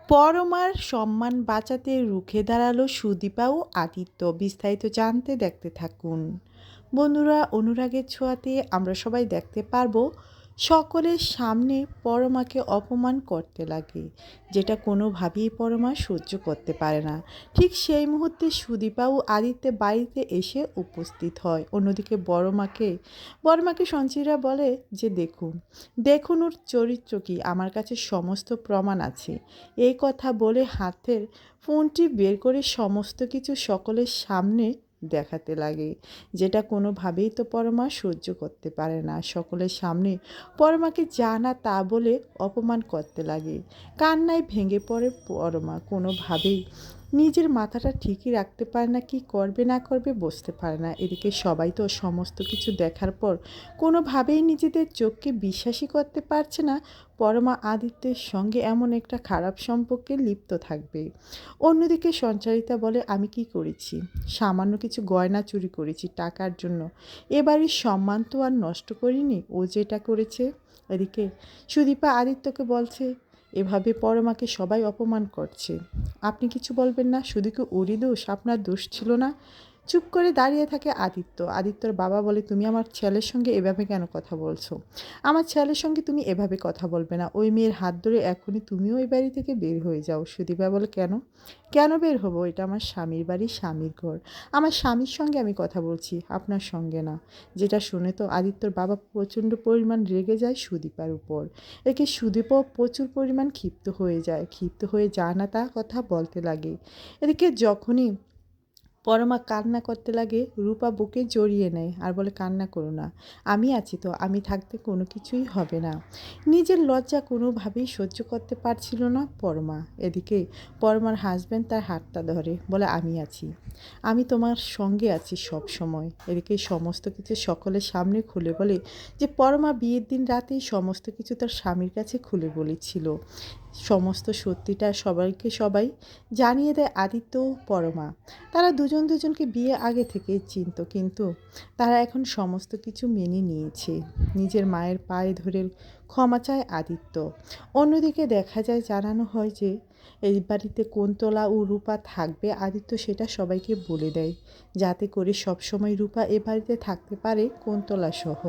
পরমার সম্মান বাঁচাতে রুখে দাঁড়ালো সুদীপা ও আদিত্য। বিস্তারিত জানতে দেখতে থাকুন। বন্ধুরা, অনুরাগের ছোঁয়াতে আমরা সবাই দেখতে পারবো সকলের সামনে পরমাকে অপমান করতে লাগে, যেটা কোনোভাবেই পরমা সহ্য করতে পারে না। ঠিক সেই মুহূর্তে সুদীপা ও আদিত্যের বাড়িতে এসে উপস্থিত হয়। অন্যদিকে বড়মাকে সঞ্চিরা বলে যে দেখুন ওর চরিত্র কি, আমার কাছে সমস্ত প্রমাণ আছে। এই কথা বলে হাতের ফোনটি বের করে সমস্ত কিছু সকলের সামনে দেখাতে লাগে, যেটা কোনোভাবেই তো পরমা সহ্য করতে পারে না। সকলের সামনে পরমাকে যা না তা বলে অপমান করতে লাগে। কান্নায় ভেঙে পড়ে পরমা। কোনোভাবেই নিজের মাথাটা ঠিকই রাখতে পারে না, কি করবে না করবে বুঝতে পারে না। এদিকে সবাই তো সমস্ত কিছু দেখার পর কোনোভাবেই নিজেদের চোখকে বিশ্বাসই করতে পারছে না পরমা আদিত্যের সঙ্গে এমন একটা খারাপ সম্পর্কে লিপ্ত থাকবে। অন্যদিকে সঞ্চারিতা বলে, আমি কি করেছি? সামান্য কিছু গয়না চুরি করেছি টাকার জন্য। এবারের সম্মান তো আর নষ্ট করিনি, ও যেটা করেছে। এদিকে সুদীপা আদিত্যকে বলছে, এভাবে পরমাকে সবাই অপমান করছে, আপনি কিছু বলবেন না? শুধু কি ওরই দোষ, আপনার দোষ ছিল না? চুপ করে দাঁড়িয়ে থাকে আদিত্যর বাবা বলে, তুমি আমার ছেলের সঙ্গে এভাবে কেন কথা বলছো? আমার ছেলের সঙ্গে তুমি এভাবে কথা বলবে না। ওই মেয়ের হাত ধরে এখনই তুমিও ওই বাড়ি থেকে বের হয়ে যাও। সুদীপা বলে, কেন বের হবো? এটা আমার স্বামীর বাড়ি, স্বামীর ঘর। আমার স্বামীর সঙ্গে আমি কথা বলছি, আপনার সঙ্গে না। যেটা শুনে তো আদিত্যর বাবা প্রচণ্ড পরিমাণ রেগে যায় সুদীপার উপর। একে সুদীপও প্রচুর পরিমাণ ক্ষিপ্ত হয়ে যা না তা কথা বলতে লাগে। এদিকে যখনই পরমা কান্না করতে লাগে, রূপা বুকে জড়িয়ে নেয় আর বলে, কান্না করো না, আমি আছি তো, আমি থাকতে কোনো কিছুই হবে না। নিজের লজ্জা কোনোভাবেই সহ্য করতে পারছিল না পরমা। এদিকে পরমার হাজব্যান্ড তার হাতটা ধরে, বলে, আমি আছি, আমি তোমার সঙ্গে আছি সব সময়। এদিকে সমস্ত কিছু সকলের সামনে খুলে বলে যে পরমা বিয়ের দিন রাতেই সমস্ত কিছু তার স্বামীর কাছে খুলে বলেছিল। সমস্ত সত্যিটা সবাই জানিয়ে দেয় আদিত্য ও পরমা। তারা দুজনকে বিয়ে আগে থেকেই চিনত, কিন্তু তারা এখন সমস্ত কিছু মেনে নিয়েছে। নিজের মায়ের পায়ে ধরে ক্ষমা চায় আদিত্য। অন্যদিকে দেখা যায়, জানানো হয় যে এই বাড়িতে কুন্তলা ও রূপা থাকবে। আদিত্য সেটা সবাইকে বলে দেয়, যাতে করে সবসময় রূপা এ বাড়িতে থাকতে পারে কুন্তলা সহ।